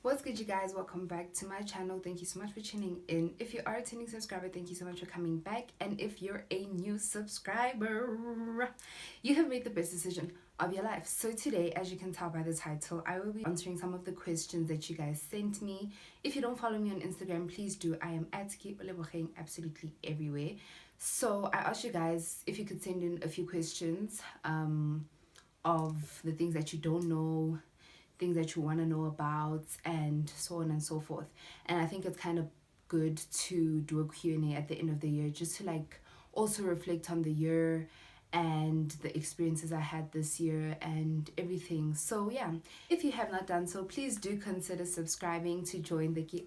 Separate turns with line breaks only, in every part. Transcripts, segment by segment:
What's good, you guys? Welcome back to my channel. Thank you so much for tuning in. If you are a returning subscriber, thank you so much for coming back. And if you're a new subscriber, you have made the best decision of your life. So today, as you can tell by the title, I will be answering some of the questions that you guys sent me. If you don't follow me on Instagram, please do. I am at @keepoleboheng absolutely everywhere. So I asked you guys if you could send in a few questions of the things that you don't know, things that you want to know about, and so on and so forth. And I think it's kind of good to do a Q&A at the end of the year, just to like also reflect on the year and the experiences I had this year and everything. So yeah, if you have not done so, please do consider subscribing to join the Ke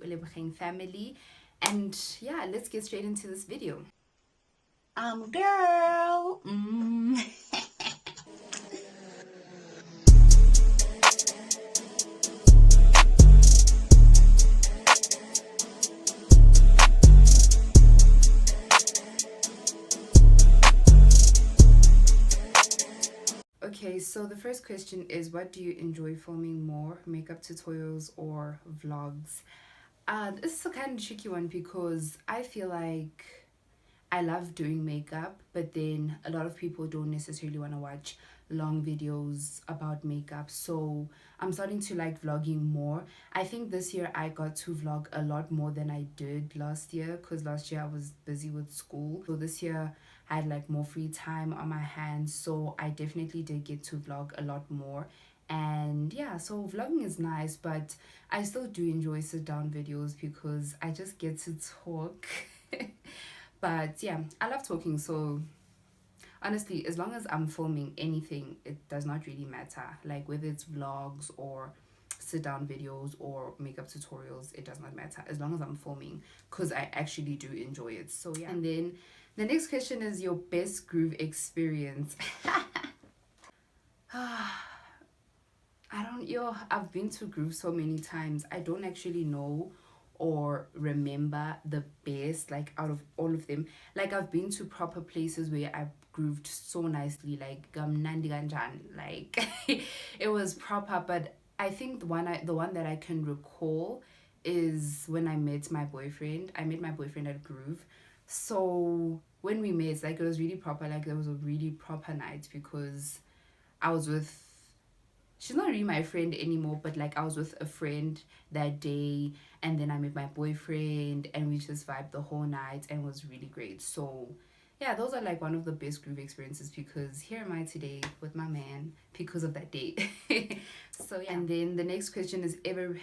family. And yeah, let's get straight into this video. Girl. Okay, so the first question is, what do you enjoy filming more, makeup tutorials or vlogs? This is a kind of tricky one because I feel like I love doing makeup, but then a lot of people don't necessarily want to watch long videos about makeup. So I'm starting to like vlogging more. I think this year I got to vlog a lot more than I did last year, because last year I was busy with school. So this year I had like more free time on my hands. So I definitely did get to vlog a lot more. And yeah, so vlogging is nice, but I still do enjoy sit down videos because I just get to talk. But yeah, I love talking, so honestly, as long as I'm filming anything, it does not really matter. Like whether it's vlogs or sit down videos or makeup tutorials, it does not matter as long as I'm filming, because I actually do enjoy it. So yeah. And then the next question is your best groove experience. I've been to Groove so many times. I don't actually know or remember the best, like out of all of them. Like I've been to proper places where I've grooved so nicely, like Nandi Ganjan, like it was proper. But I think the one that I can recall is when I met my boyfriend. I met my boyfriend at Groove. So when we met, like it was really proper. Like it was a really proper night because I was with, she's not really my friend anymore, but like I was with a friend that day, and then I met my boyfriend and we just vibed the whole night and it was really great. So yeah, those are like one of the best groove experiences, because here am I today with my man because of that date. So yeah. And then the next question is,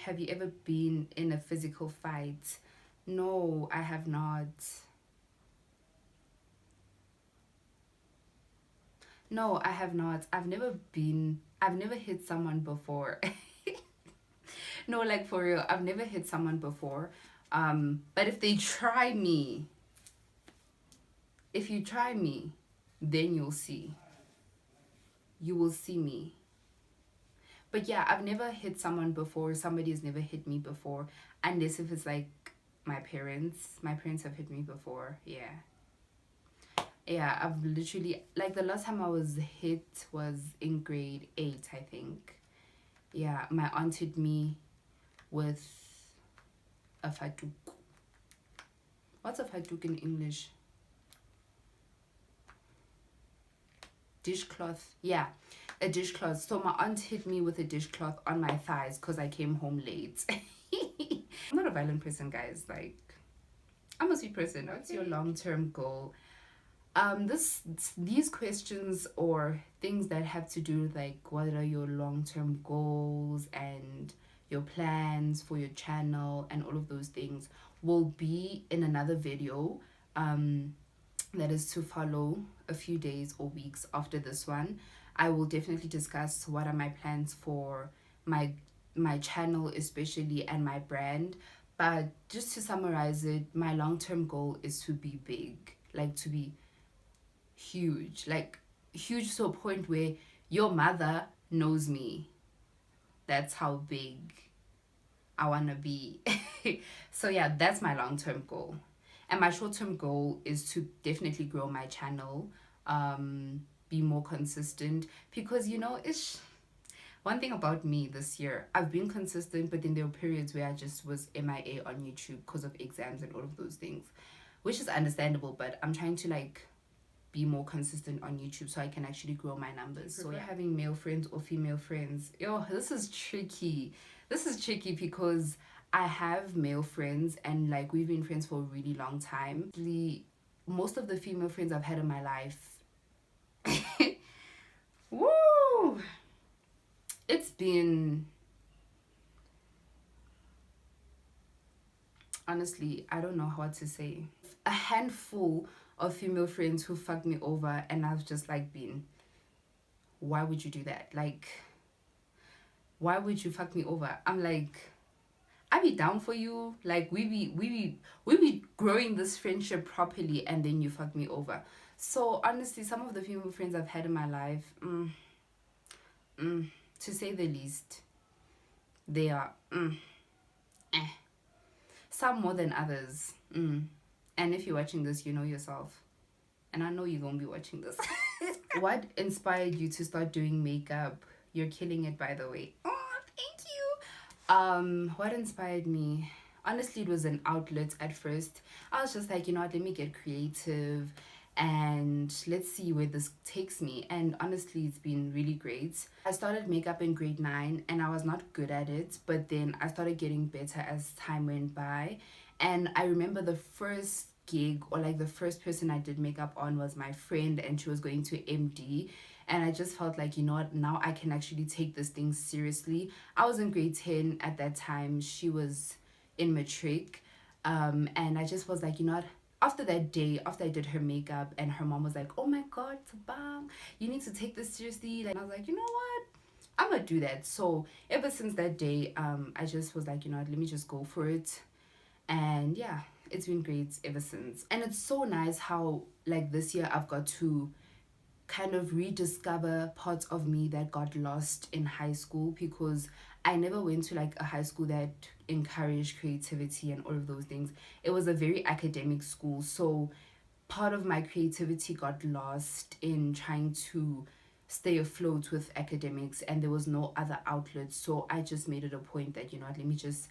have you ever been in a physical fight? No, I have not. No, I have not. I've never hit someone before. No, like for real, I've never hit someone before. But if you try me, then you'll see. You will see me. But yeah, I've never hit someone before. Somebody has never hit me before. Unless if it's like my parents. My parents have hit me before. Yeah. Yeah, I've literally, like the last time I was hit was in grade 8, I think. Yeah, my aunt hit me with a fatuk. What's a fatuk in English? Dishcloth. Yeah, a dishcloth. So my aunt hit me with a dishcloth on my thighs because I came home late. I'm not a violent person, guys. Like, I'm a sweet person. What's your long-term goal? These questions or things that have to do with like what are your long-term goals and your plans for your channel and all of those things will be in another video that is to follow a few days or weeks after this one. I will definitely discuss what are my plans for my channel especially, and my brand. But just to summarize it, my long-term goal is to be big, like to be huge, like huge to a point where your mother knows me. That's how big I want to be. So yeah, that's my long-term goal. And my short-term goal is to definitely grow my channel, be more consistent, because it's One thing about me this year, I've been consistent, but then there were periods where I just was MIA on YouTube because of exams and all of those things, which is understandable, but I'm trying to like be more consistent on YouTube so I can actually grow my numbers. So yeah, having male friends or female friends. Yo, this is tricky. This is tricky because I have male friends and like we've been friends for a really long time. Most of the female friends I've had in my life. Woo! It's been, honestly, I don't know what to say. A handful of female friends who fucked me over, and I've just like been, why would you do that? Like, why would you fuck me over? I'm like, I be down for you. Like we be growing this friendship properly, and then you fuck me over. So honestly, some of the female friends I've had in my life, to say the least, they are eh. Some more than others. And if you're watching this, you know yourself, and I know you're gonna be watching this. What inspired you to start doing makeup? You're killing it, by the way. Oh, thank you. What inspired me? Honestly, it was an outlet at first. I was just like, you know what, let me get creative and let's see where this takes me. And honestly, it's been really great. I started makeup in grade 9 and I was not good at it, but then I started getting better as time went by. And I remember the first gig, or like the first person I did makeup on, was my friend, and she was going to MD. And I just felt like, you know what, now I can actually take this thing seriously. I was in grade 10 at that time, she was in matric. And I just was like, you know what, after that day, after I did her makeup, and her mom was like, oh my god, Tabang, you need to take this seriously. Like, I was like, you know what, I'm gonna do that. So ever since that day, I just was like, you know what, let me just go for it. And yeah, it's been great ever since. And it's so nice how like this year I've got to kind of rediscover parts of me that got lost in high school, because I never went to like a high school that encouraged creativity and all of those things. It was a very academic school, so part of my creativity got lost in trying to stay afloat with academics, and there was no other outlet. So I just made it a point that, you know what, let me just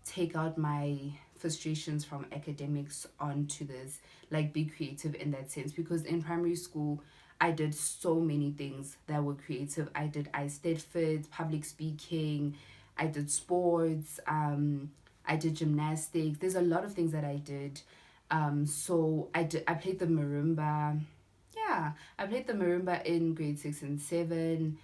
take out my frustrations from academics onto this, like be creative in that sense. Because in primary school I did so many things that were creative. I stayed fit, public speaking, I did sports, I did gymnastics. There's a lot of things that I did. So I played the marimba. Yeah, I played the marimba in grade 6 and 7.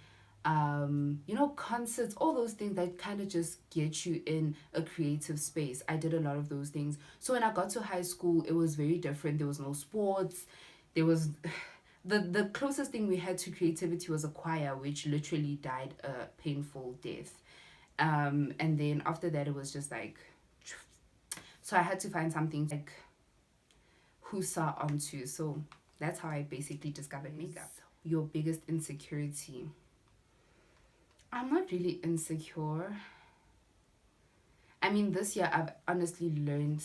You know, concerts, all those things that kind of just get you in a creative space. I did a lot of those things. So when I got to high school, it was very different. There was no sports. There was the closest thing we had to creativity was a choir, which literally died a painful death. And then after that, it was just like, so I had to find something like who saw onto. So that's how I basically discovered makeup. Your biggest insecurity? I'm not really insecure. I mean, this year I've honestly learned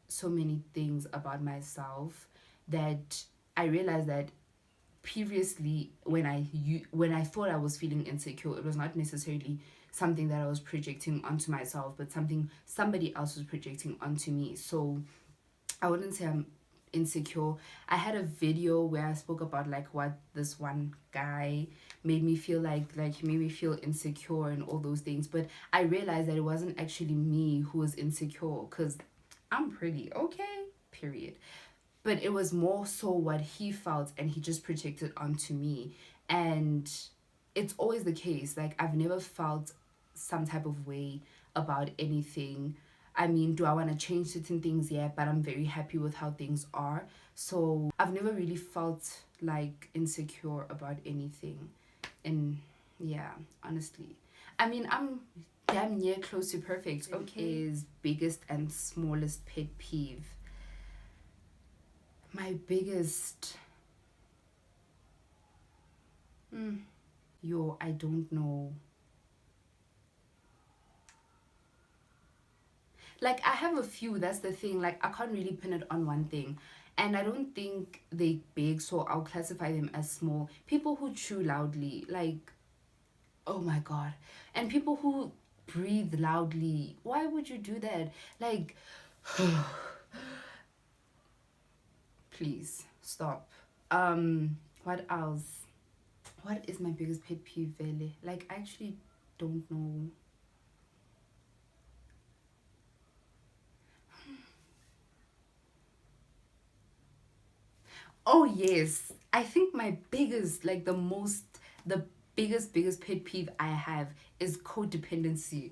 so many things about myself that I realized that previously when I thought I was feeling insecure, it was not necessarily something that I was projecting onto myself, but something somebody else was projecting onto me. So I wouldn't say I'm insecure. I had a video where I spoke about like what this one guy made me feel like he made me feel insecure and all those things, but I realized that it wasn't actually me who was insecure, because I'm pretty okay, period. But it was more so what he felt, and he just projected onto me. And it's always the case, like I've never felt some type of way about anything. I mean, do I want to change certain things? Yeah, but I'm very happy with how things are. So I've never really felt like insecure about anything. And yeah, honestly, I mean, I'm damn near close to perfect. Okay, is biggest and smallest pet peeve? My biggest, yo, I don't know. Like, I have a few, that's the thing. Like, I can't really pin it on one thing. And I don't think they big, so I'll classify them as small. People who chew loudly, like, Oh my god. And people who breathe loudly, why would you do that? Like, please stop. What else? What is my biggest pet peeve, Vele? Like, I actually don't know. Oh yes, I think my biggest, like the biggest pet peeve I have is codependency.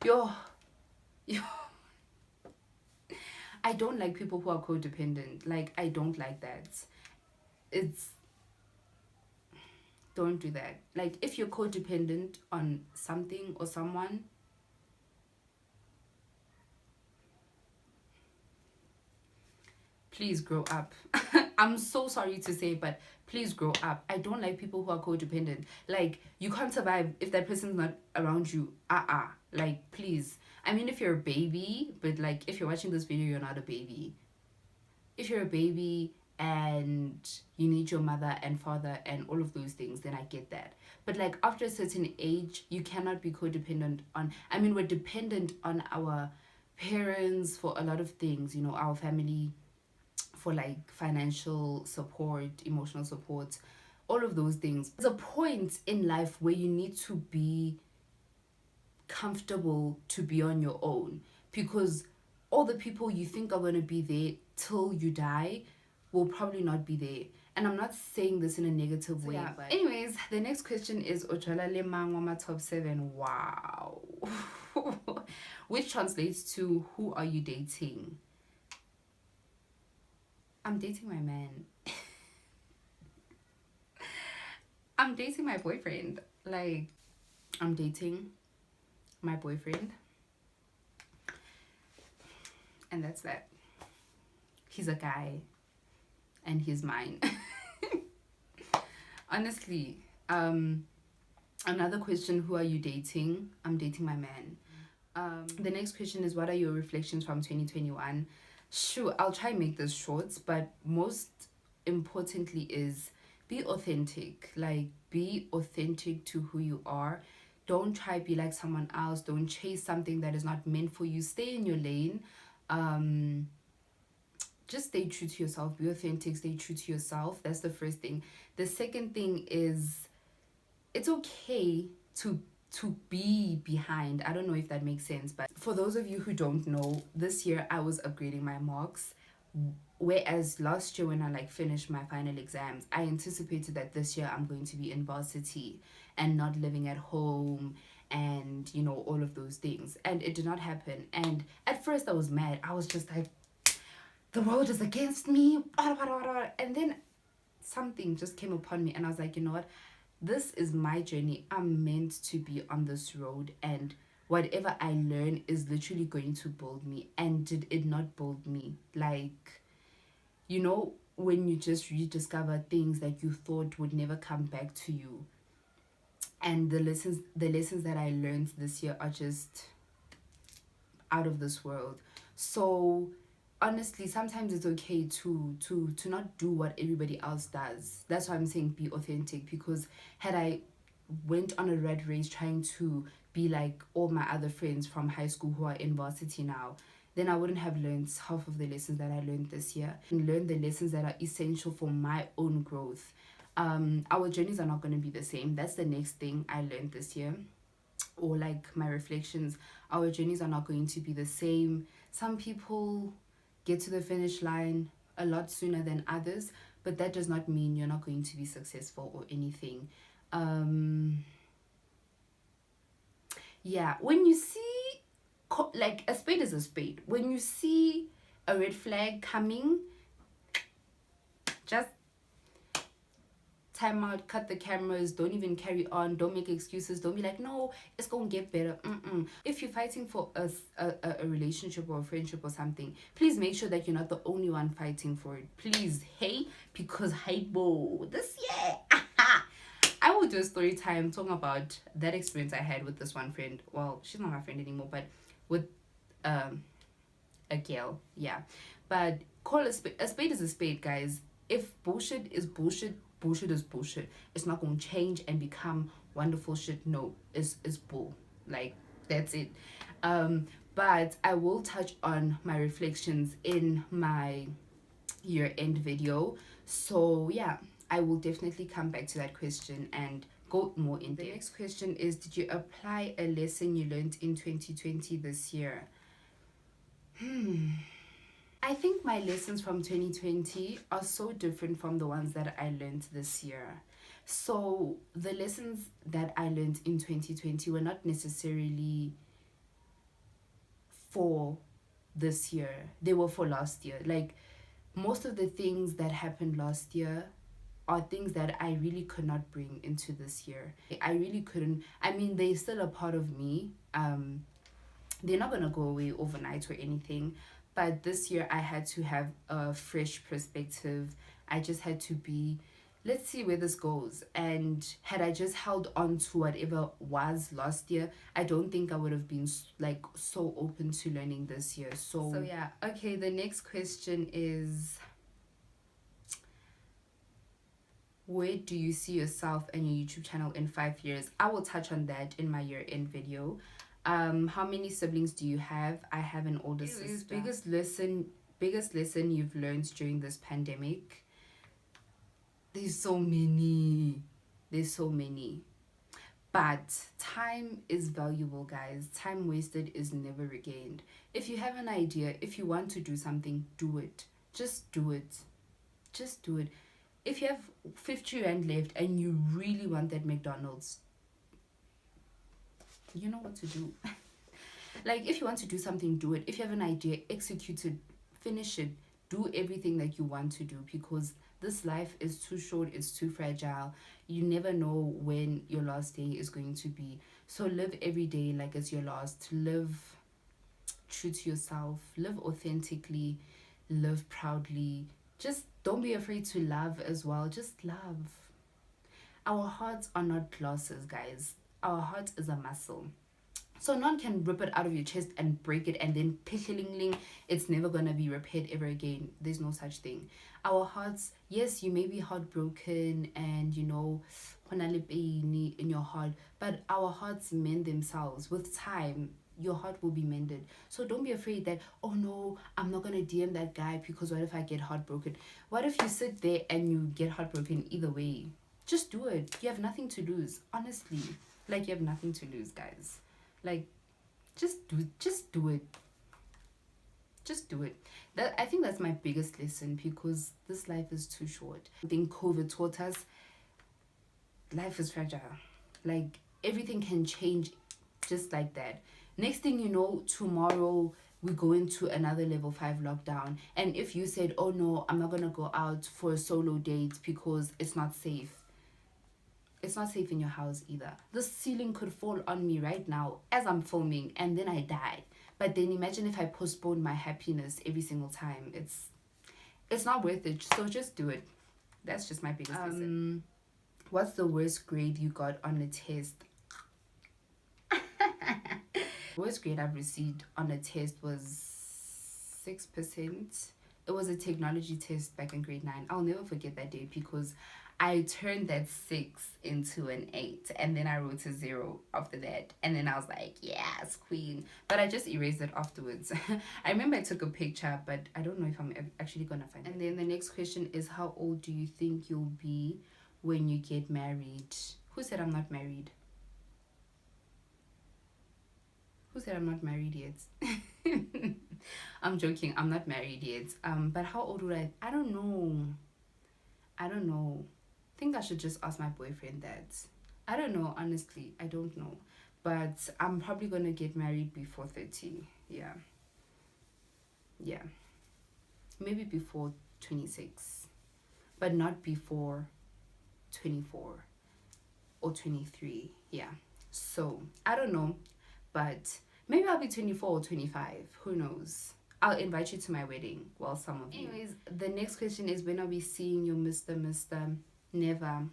Yo, yo, I don't like people who are codependent. Like, I don't like that. It's Don't do that. Like, if you're codependent on something or someone, please grow up. I'm so sorry to say, but please grow up. I don't like people who are codependent. Like, you can't survive if that person's not around you. Like, please. I mean, if you're a baby, but like, if you're watching this video, you're not a baby. If you're a baby and you need your mother and father and all of those things, then I get that. But like, after a certain age, you cannot be codependent on. I mean, we're dependent on our parents for a lot of things, you know, our family for like financial support, emotional support, all of those things. There's a point in life where you need to be comfortable to be on your own, because all the people you think are going to be there till you die will probably not be there. And I'm not saying this in a negative way. Yeah. But anyways, the next question is Ojola Le Mangwama top 7. Wow. Which translates to, who are you dating? I'm dating my man. I'm dating my boyfriend. Like, I'm dating my boyfriend. And that's that. He's a guy. And he's mine. Honestly. Another question, who are you dating? I'm dating my man. The next question is, what are your reflections from 2021? Sure, I'll try and make this short, but most importantly is, be authentic. Like, be authentic to who you are. Don't try to be like someone else. Don't chase something that is not meant for you. Stay in your lane. Just stay true to yourself. Be authentic. Stay true to yourself. That's the first thing. The second thing is, it's okay to be behind. I don't know if that makes sense, but for those of you who don't know, this year I was upgrading my marks, whereas last year when I like finished my final exams, I anticipated that this year I'm going to be in varsity and not living at home and, you know, all of those things, and it did not happen. And at first I was mad. I was just like, the world is against me, and then something just came upon me and I was like, you know what, this is my journey. I'm meant to be on this road, and whatever I learn is literally going to build me. And did it not build me? Like, you know, when you just rediscover things that you thought would never come back to you. And the lessons that I learned this year are just out of this world. So honestly, sometimes it's okay to not do what everybody else does. That's why I'm saying be authentic, because had I went on a red race trying to be like all my other friends from high school who are in varsity now, then I wouldn't have learned half of the lessons that I learned this year, and learn the lessons that are essential for my own growth. Our journeys are not going to be the same. That's the next thing I learned this year, or like my reflections. Our journeys are not going to be the same. Some people get to the finish line a lot sooner than others, but that does not mean you're not going to be successful or anything. Yeah, when you see, like, a spade is a spade. When you see a red flag coming, just time out, cut the cameras, don't even carry on, don't make excuses, don't be like, no, it's gonna get better. If you're fighting for a relationship or a friendship or something, please make sure that you're not the only one fighting for it. Please, hey, because hey, whoa, this year, I will do a story time talking about that experience I had with this one friend. Well, she's not my friend anymore, but with a girl, yeah. But call a spade is a spade, guys. If bullshit is bullshit, bullshit is bullshit. It's not gonna change and become wonderful shit. No, it's bull. Like, that's it. But I will touch on my reflections in my year end video. So yeah, I will definitely come back to that question and go more in depth. The next question is, did you apply a lesson you learned in 2020 this year? I think my lessons from 2020 are so different from the ones that I learned this year. So the lessons that I learned in 2020 were not necessarily for this year, they were for last year. Like, most of the things that happened last year are things that I really could not bring into this year. I really couldn't. I mean, they're still a part of me. They're not gonna go away overnight or anything. But this year I had to have a fresh perspective. I just had to be, let's see where this goes. And had I just held on to whatever was last year, I don't think I would have been like so open to learning this year. So yeah. Okay, the next question is, where do you see yourself and your YouTube channel in 5 years? I will touch on that in my year-end video. How many siblings do you have? I have an older sister. Biggest lesson you've learned during this pandemic? There's so many. But time is valuable, guys. Time wasted is never regained. If you have an idea, if you want to do something, do it. Just do it. If you have 50 rand left and you really want that McDonald's, you know what to do. Like, if you want to do something, do it. If you have an idea, execute it, finish it, do everything that you want to do, because this life is too short, it's too fragile. You never know when your last day is going to be. So live every day like it's your last. Live true to yourself, live authentically, live proudly. Just don't be afraid to love as well. Just love. Our hearts are not glasses, guys. Our heart is a muscle. So none can rip it out of your chest and break it and then it's never gonna be repaired ever again. There's no such thing. Our hearts, yes, you may be heartbroken and pain in your heart, but our hearts mend themselves with time. Your heart will be mended. So don't be afraid that, oh no, I'm not gonna DM that guy because what if I get heartbroken? What if you sit there and you get heartbroken either way? Just do it. You have nothing to lose, honestly. Like, you have nothing to lose, guys. Like, just do it. I think that's my biggest lesson, because this life is too short. I think COVID taught us life is fragile. Like, everything can change just like that. Next thing you know, tomorrow we go into another level 5 lockdown. And if you said, oh no, I'm not gonna go out for a solo date because it's not safe, it's not safe in your house either. The ceiling could fall on me right now as I'm filming and then I die. But then imagine if I postpone my happiness every single time. It's not worth it. So just do it. That's just my biggest lesson. What's the worst grade you got on a test? Worst grade I've received on a test was 6%. It was a technology test back in grade 9. I'll never forget that day, because I turned that 6 into an 8, and then I wrote a 0 after that, and then I was like, yes, queen. But I just erased it afterwards. I remember I took a picture, but I don't know if I'm actually gonna find it. And then the next question is, how old do you think you'll be when you get married? Who said I'm not married? Who said I'm not married yet? I'm joking, I'm not married yet. But how old would I don't know. I think I should just ask my boyfriend that. I don't know, honestly. I don't know. But I'm probably gonna get married before 30. Yeah. Maybe before 26. But not before 24 or 23. Yeah. So, I don't know. But maybe I'll be 24 or 25. Who knows? I'll invite you to my wedding. Well, some of you. Anyways, the next question is, when are we seeing you, Mr. Never.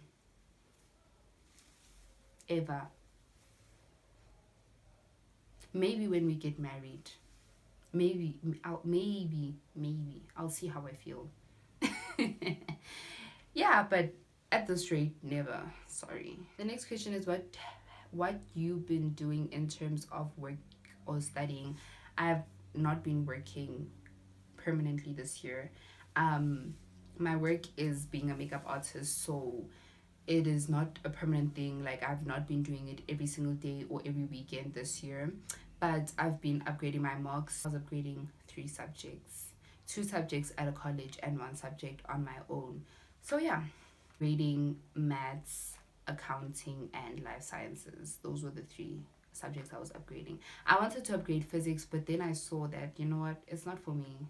Ever. Maybe when we get married. Maybe. I'll see how I feel. Yeah, but At this rate, never. Sorry. The next question is what you've been doing in terms of work or studying. I've not been working permanently this year. Um, my work is being a makeup artist, so it is not a permanent thing. Like I've not been doing it every single day or every weekend this year, but I've been upgrading my marks. I was upgrading 3 subjects, 2 subjects at a college and 1 subject on my own. So yeah, reading, maths, accounting, and life sciences. Those were the 3 subjects I was upgrading. I wanted to upgrade physics, but then I saw that, you know what, it's not for me.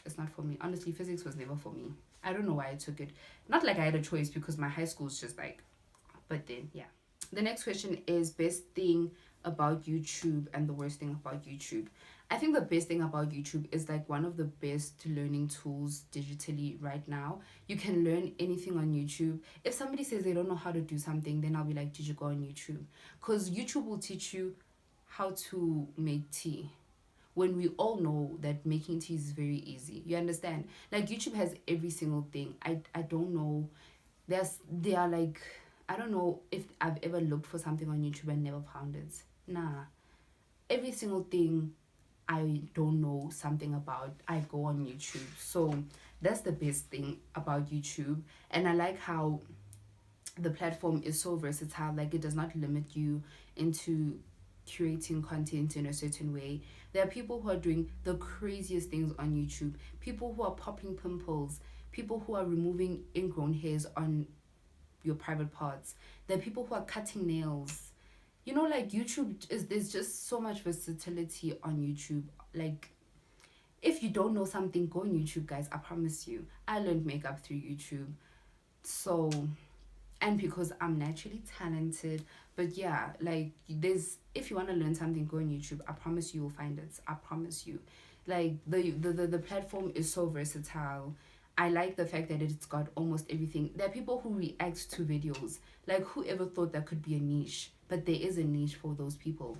It's not for me. Honestly, physics was never for me. I don't know why I took it. Not like I had a choice because my high school's just like, but then, yeah. The next question is best thing about YouTube and the worst thing about YouTube. I think the best thing about YouTube is like one of the best learning tools digitally right now. You can learn anything on YouTube. If somebody says they don't know how to do something, then I'll be like, did you go on YouTube? Because YouTube will teach you how to make tea when we all know that making tea is very easy. You understand? Like YouTube has every single thing. I don't know. They are like, I don't know if I've ever looked for something on YouTube and never found it. Nah. Every single thing I don't know something about, I go on YouTube. So that's the best thing about YouTube. And I like how the platform is so versatile. Like it does not limit you into curating content in a certain way. There are people who are doing the craziest things on YouTube. People who are popping pimples, people who are removing ingrown hairs on your private parts. There are people who are cutting nails. You know, like YouTube is, there's just so much versatility on YouTube. Like if you don't know something, go on YouTube, guys. I promise you. I learned makeup through YouTube. So, and because I'm naturally talented. But yeah, like there's, if you want to learn something, go on YouTube. I promise you will find it. I promise you. Like the platform is so versatile. I like the fact that it's got almost everything. There are people who react to videos. Like whoever thought that could be a niche? But there is a niche for those people.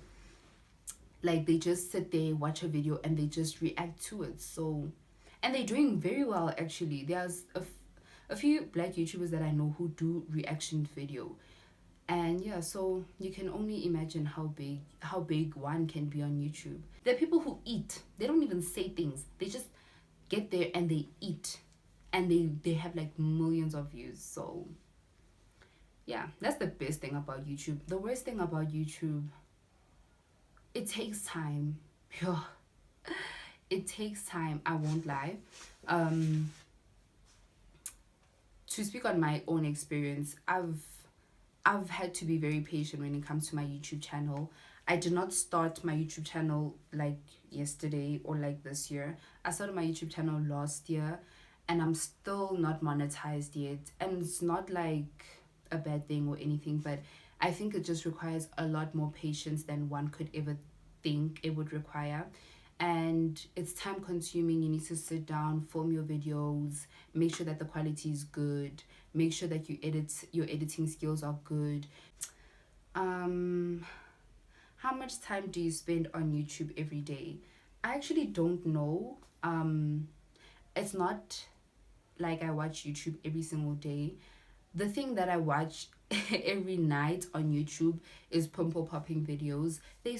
Like they just sit there, watch a video, and they just react to it. So, and they're doing very well actually. There's a few black YouTubers that I know who do reaction video. And yeah, so you can only imagine how big one can be on YouTube. There are people who eat. They don't even say things. They just get there and they eat. And they have like millions of views. So yeah, that's the best thing about YouTube. The worst thing about YouTube, it takes time. Phew. It takes time, I won't lie. Um to speak on my own experience, I've had to be very patient when it comes to my YouTube channel. I did not start my YouTube channel like yesterday or like this year. I started my YouTube channel last year and I'm still not monetized yet. And it's not like a bad thing or anything, but I think it just requires a lot more patience than one could ever think it would require. And it's time consuming. You need to sit down, film your videos, make sure that the quality is good, make sure that your editing skills are good. um how much time do you spend on YouTube every day? I actually don't know. It's not like I watch YouTube every single day. The thing that I watch every night on YouTube is pimple popping videos. They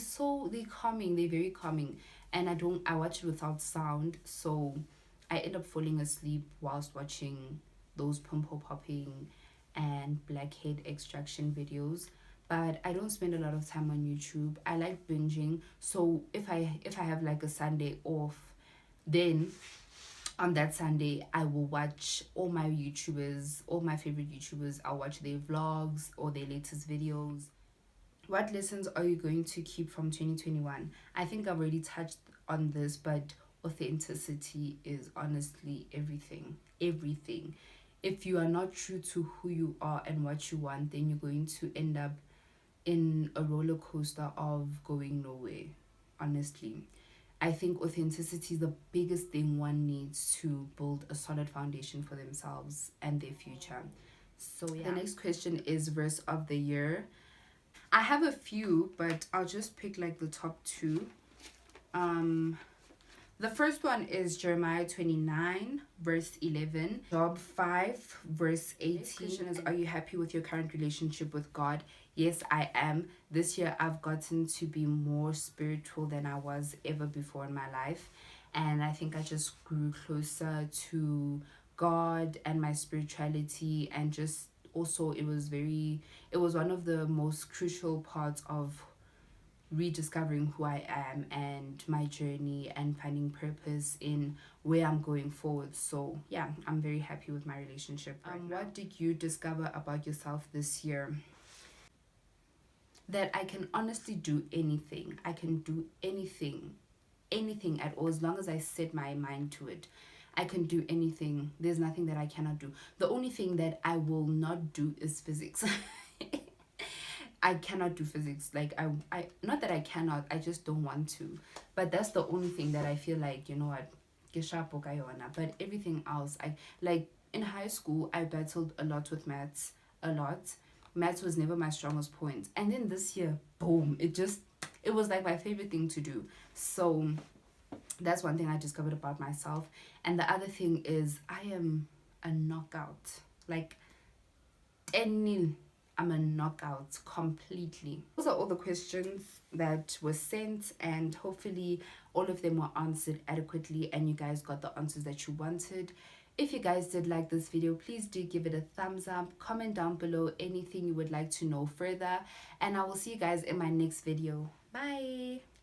calming, they're very calming. And I watch it without sound, so I end up falling asleep whilst watching those pimple popping and blackhead extraction videos. But I don't spend a lot of time on YouTube. I like binging. So if I have like a Sunday off, then on that Sunday, I will watch all my YouTubers, all my favorite YouTubers. I'll watch their vlogs or their latest videos. What lessons are you going to keep from 2021? I think I've already touched on this, but authenticity is honestly everything. Everything. If you are not true to who you are and what you want, then you're going to end up in a roller coaster of going nowhere, honestly. I think authenticity is the biggest thing one needs to build a solid foundation for themselves and their future. So yeah. The next question is verse of the year. I have a few, but I'll just pick like the top two. Um The first one is Jeremiah 29, verse 11. Job 5, verse 18. Question is, are you happy with your current relationship with God? Yes, I am. This year, I've gotten to be more spiritual than I was ever before in my life. And I think I just grew closer to God and my spirituality. And just also, it was one of the most crucial parts of rediscovering who I am and my journey and finding purpose in where I'm going forward. So yeah, I'm very happy with my relationship right now. What did you discover about yourself this year? That I can honestly do anything. I can do anything at all as long as I set my mind to it. I can do anything. There's nothing that I cannot do. The only thing that I will not do is physics. I cannot do physics. Like I not that I cannot, I just don't want to. But that's the only thing that I feel like, you know what, ke sharpo ka yona. But everything else, I like in high school I battled a lot with maths. A lot. Maths was never my strongest point. And then this year, boom, it was like my favorite thing to do. So that's one thing I discovered about myself. And the other thing is I am a knockout. Like 10-0. I'm a knockout completely. Those are all the questions that were sent, and hopefully all of them were answered adequately and you guys got the answers that you wanted. If you guys did like this video, please do give it a thumbs up. Comment down below anything you would like to know further, and I will see you guys in my next video. Bye.